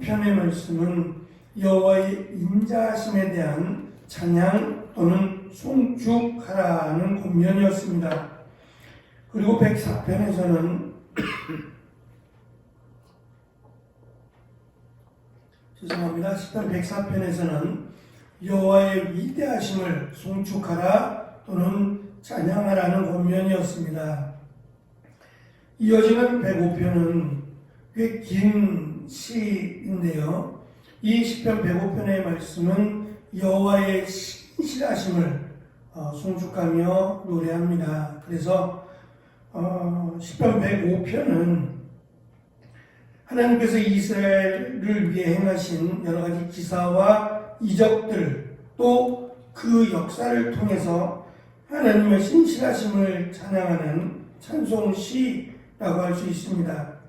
1편의 말씀은 여호와의 인자하심에 대한 찬양 또는 송축하라는 권면이었습니다. 그리고 104편에서는 죄송합니다. 10편 104편에서는 여호와의 위대하심을 송축하라 또는 찬양하라는 권면이었습니다. 이어지는 105편은 꽤 긴 시인데요. 이 시편 105편의 말씀은 여호와의 신실하심을 송축하며 노래합니다. 그래서 시편 105편은 하나님께서 이스라엘을 위해 행하신 여러 가지 기사와 이적들 또 그 역사를 통해서 하나님의 신실하심을 찬양하는 찬송시라고 할 수 있습니다.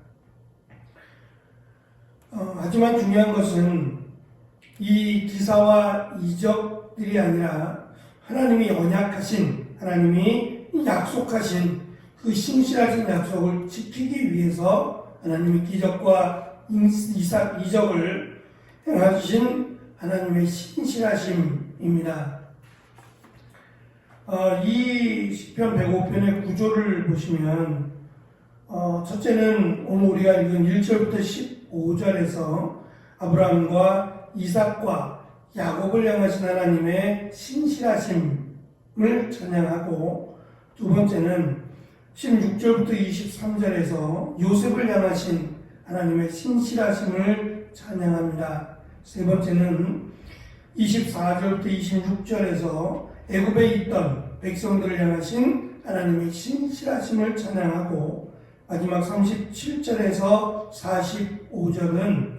하지만 중요한 것은 이 기사와 이적들이 아니라 하나님이 언약하신, 하나님이 약속하신 그 신실하신 약속을 지키기 위해서 하나님의 기적과 이적을 행하신 하나님의 신실하심입니다. 이 시편 105편의 구조를 보시면 첫째는 오늘 우리가 읽은 1절부터 15절에서 아브라함과 이삭과 야곱을 향하신 하나님의 신실하심을 찬양하고, 두 번째는 16절부터 23절에서 요셉을 향하신 하나님의 신실하심을 찬양합니다. 세 번째는 24절부터 26절에서 애굽에 있던 백성들을 향하신 하나님의 신실하심을 찬양하고, 마지막 37절에서 45절은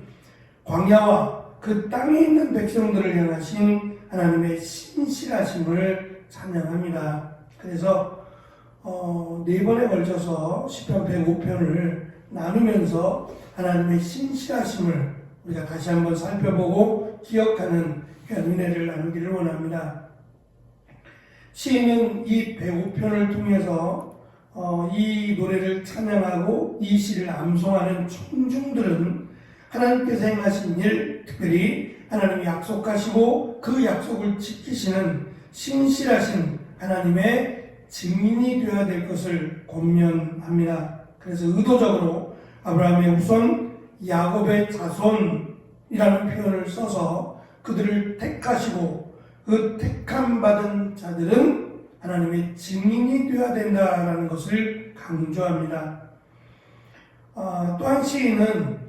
광야와 그 땅에 있는 백성들을 향하신 하나님의 신실하심을 찬양합니다. 그래서 네 번에 걸쳐서 시편 105편을 나누면서 하나님의 신실하심을 우리가 다시 한번 살펴보고 기억하는 귀한 은혜를 나누기를 원합니다. 시인은 이 105편을 통해서 이 노래를 찬양하고 이 시를 암송하는 청중들은 하나님께서 행하신 일, 특별히 하나님이 약속하시고 그 약속을 지키시는 신실하신 하나님의 증인이 되어야 될 것을 권면합니다. 그래서 의도적으로 아브라함의 후손 야곱의 자손이라는 표현을 써서 그들을 택하시고 그 택함 받은 자들은 하나님의 증인이 되어야 된다라는 것을 강조합니다. 또한 시인은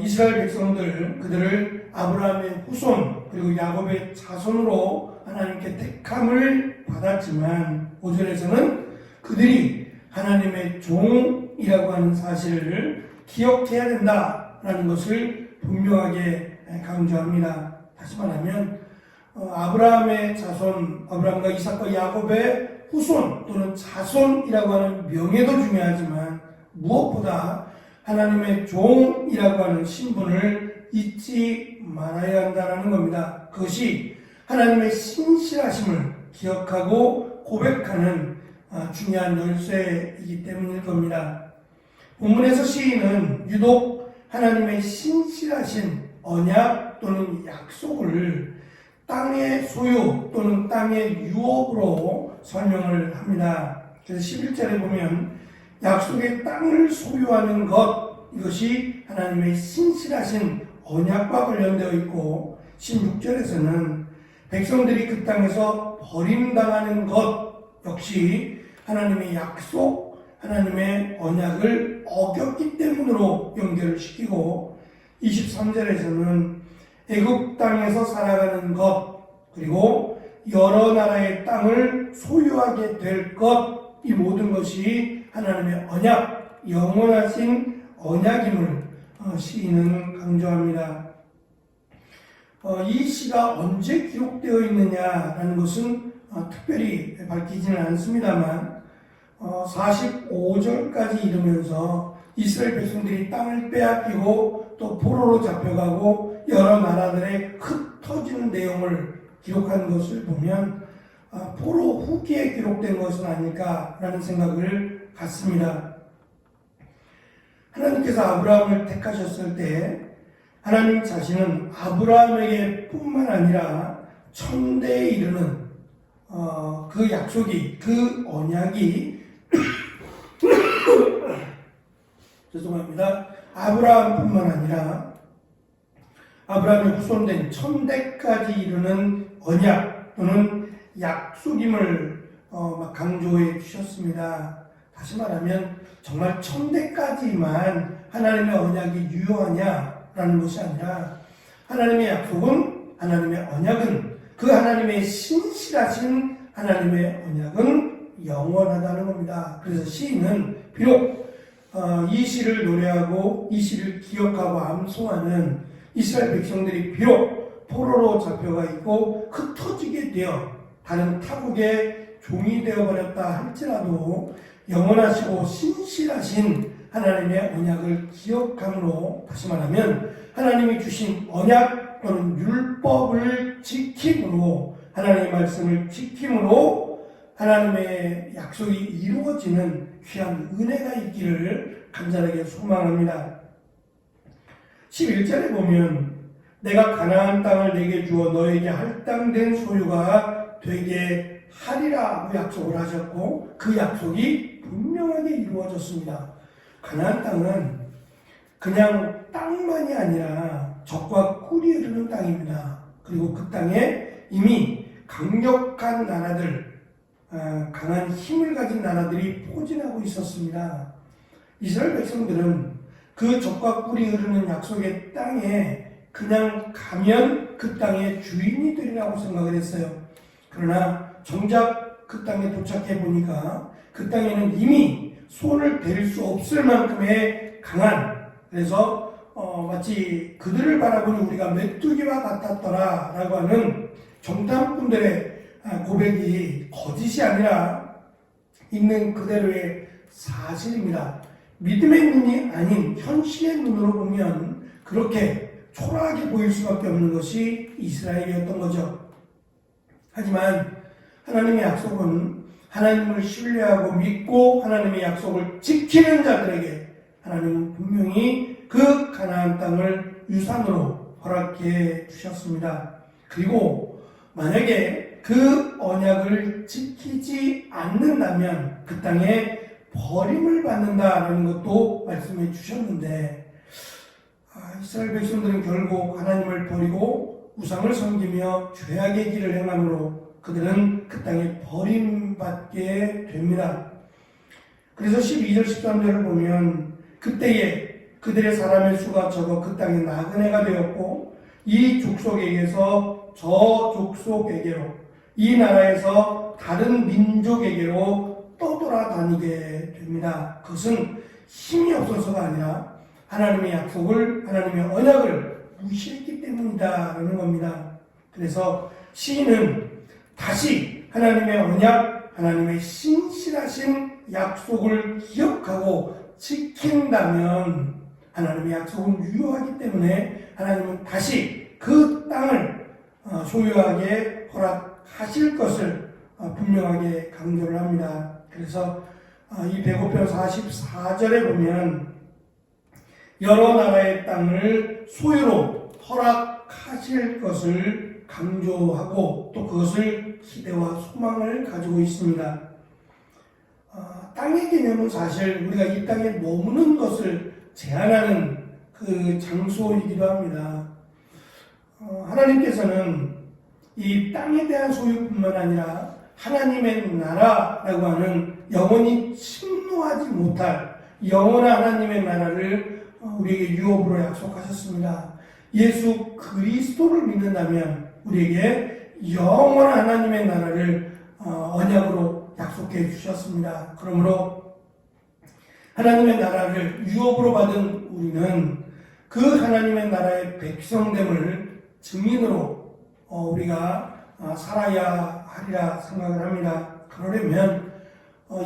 이스라엘 백성들, 그들을 아브라함의 후손 그리고 야곱의 자손으로 하나님께 택함을 받았지만 5절에서는 그들이 하나님의 종이라고 하는 사실을 기억해야 된다라는 것을 분명하게 강조합니다. 다시 말하면 아브라함의 자손, 아브라함과 이삭과 야곱의 후손 또는 자손이라고 하는 명예도 중요하지만 무엇보다 하나님의 종이라고 하는 신분을 잊지 말아야 한다는 겁니다. 그것이 하나님의 신실하심을 기억하고 고백하는 중요한 열쇠이기 때문일 겁니다. 본문에서 시인은 유독 하나님의 신실하신 언약 또는 약속을 땅의 소유 또는 땅의 유업으로 설명을 합니다. 그래서 11절에 보면 약속의 땅을 소유하는 것, 이것이 하나님의 신실하신 언약과 관련되어 있고, 16절에서는 백성들이 그 땅에서 버림당하는 것 역시 하나님의 약속, 하나님의 언약을 어겼기 때문으로 연결을 시키고, 23절에서는 애굽 땅에서 살아가는 것, 그리고 여러 나라의 땅을 소유하게 될 것, 이 모든 것이 하나님의 언약, 영원하신 언약임을 시인은 강조합니다. 이 시가 언제 기록되어 있느냐라는 것은 특별히 밝히지는 않습니다만 45절까지 이르면서 이스라엘 백성들이 땅을 빼앗기고 또 포로로 잡혀가고 여러 나라들에 흩어지는 내용을 기록한 것을 보면 포로 후기에 기록된 것은 아닐까라는 생각을 갖습니다. 하나님께서 아브라함을 택하셨을 때 하나님 자신은 아브라함에게 뿐만 아니라 천대에 이르는 그 약속이, 그 언약이 죄송합니다. 아브라함뿐만 아니라 아브라함의 후손된 천대까지 이르는 언약 또는 약속임을 강조해 주셨습니다. 다시 말하면 정말 천대까지만 하나님의 언약이 유효하냐라는 것이 아니라 하나님의 약속은, 하나님의 언약은, 그 하나님의 신실하신 하나님의 언약은 영원하다는 겁니다. 그래서 시인은 비록 이 시를 노래하고 이 시를 기억하고 암송하는 이스라엘 백성들이 비록 포로로 잡혀가 있고 흩어지게 되어 다른 타국의 종이 되어버렸다 할지라도 영원하시고 신실하신 하나님의 언약을 기억함으로, 다시 말하면 하나님이 주신 언약 또는 율법을 지킴으로, 하나님의 말씀을 지킴으로 하나님의 약속이 이루어지는 귀한 은혜가 있기를 간절하게 소망합니다. 11절에 보면 내가 가나안 땅을 내게 주어 너에게 할당된 소유가 되게 하리라고 약속을 하셨고 그 약속이 분명하게 이루어졌습니다. 가나안 땅은 그냥 땅만이 아니라 젖과 꿀이 흐르는 땅입니다. 그리고 그 땅에 이미 강력한 나라들, 강한 힘을 가진 나라들이 포진하고 있었습니다. 이스라엘 백성들은 그 젖과 꿀이 흐르는 약속의 땅에 그냥 가면 그 땅의 주인이 되리라고 생각을 했어요. 그러나 정작 그 땅에 도착해 보니까 그 땅에는 이미 손을 댈 수 없을 만큼의 강한, 그래서 마치 그들을 바라보니 우리가 메뚜기와 같았더라 라고 하는 정탐꾼들의 고백이 거짓이 아니라 있는 그대로의 사실입니다. 믿음의 눈이 아닌 현실의 눈으로 보면 그렇게 초라하게 보일 수밖에 없는 것이 이스라엘이었던 거죠. 하지만 하나님의 약속은 하나님을 신뢰하고 믿고 하나님의 약속을 지키는 자들에게 하나님은 분명히 그 가나안 땅을 유산으로 허락해 주셨습니다. 그리고 만약에 그 언약을 지키지 않는다면 그 땅에 버림을 받는다라는 것도 말씀해 주셨는데, 이스라엘 백성들은 결국 하나님을 버리고 우상을 섬기며 죄악의 길을 행함으로 그들은 그 땅에 버림받게 됩니다. 그래서 12절 13절을 보면 그때에 그들의 사람의 수가 적어 그 땅에 나그네가 되었고 이 족속에게서 저 족속에게로, 이 나라에서 다른 민족에게로 떠돌아다니게 됩니다. 그것은 힘이 없어서가 아니라 하나님의 약속을, 하나님의 언약을 무시했기 때문이다라는 겁니다. 그래서 시인은 다시 하나님의 언약, 하나님의 신실하신 약속을 기억하고 지킨다면 하나님의 약속은 유효하기 때문에 하나님은 다시 그 땅을 소유하게 허락하실 것을 분명하게 강조를 합니다. 그래서 이 배고편 44절에 보면 여러 나라의 땅을 소유로 허락하실 것을 강조하고 또 그것을 기대와 소망을 가지고 있습니다. 땅의 개념은 사실 우리가 이 땅에 머무는 것을 제한하는 그 장소이기도 합니다. 하나님께서는 이 땅에 대한 소유뿐만 아니라 하나님의 나라라고 하는 영원히 침노하지 못할 영원한 하나님의 나라를 우리에게 유업으로 약속하셨습니다. 예수 그리스도를 믿는다면 우리에게 영원한 하나님의 나라를 언약으로 약속해 주셨습니다. 그러므로 하나님의 나라를 유업으로 받은 우리는 그 하나님의 나라의 백성됨을 증인으로 우리가 살아야 하리라 생각을 합니다. 그러려면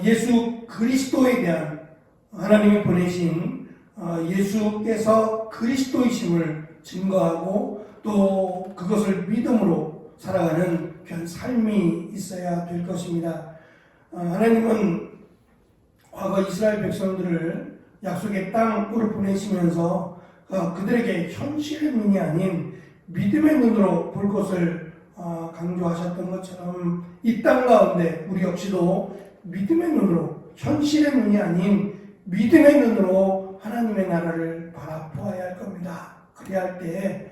예수 그리스도에 대한 하나님이 보내신 예수께서 그리스도이심을 증거하고 또 그것을 믿음으로 살아가는 그런 삶이 있어야 될 것입니다. 하나님은 과거 이스라엘 백성들을 약속의 땅으로 보내시면서 그들에게 현실의 눈이 아닌 믿음의 눈으로 볼 것을 강조하셨던 것처럼 이 땅 가운데 우리 역시도 믿음의 눈으로, 현실의 눈이 아닌 믿음의 눈으로 하나님의 나라를 바라보아야 할 겁니다. 그래야 할 때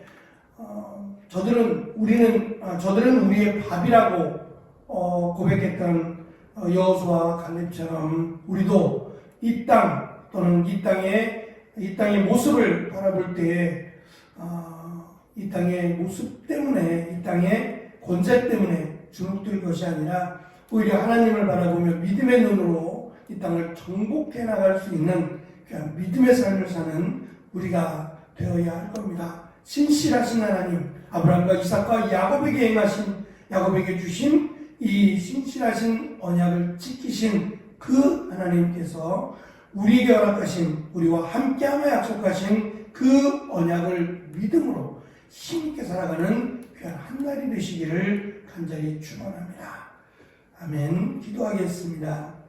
저들은 우리의 밥이라고 고백했던 여호수아와 갈렙처럼 우리도 이 땅 또는 이 땅의 모습을 바라볼 때에 이 땅의 모습 때문에, 이 땅의 권세 때문에 주눅들 것이 아니라 오히려 하나님을 바라보며 믿음의 눈으로 이 땅을 정복해 나갈 수 있는 그냥 믿음의 삶을 사는 우리가 되어야 할 겁니다. 신실하신 하나님, 아브라함과 이삭과 야곱에게 행하신, 야곱에게 주신 이 신실하신 언약을 지키신 그 하나님께서 우리에게 허락하신, 우리와 함께하며 약속하신 그 언약을 믿음으로 힘있게 살아가는 귀한 한날이 되시기를 간절히 축원합니다. 아멘. 기도하겠습니다.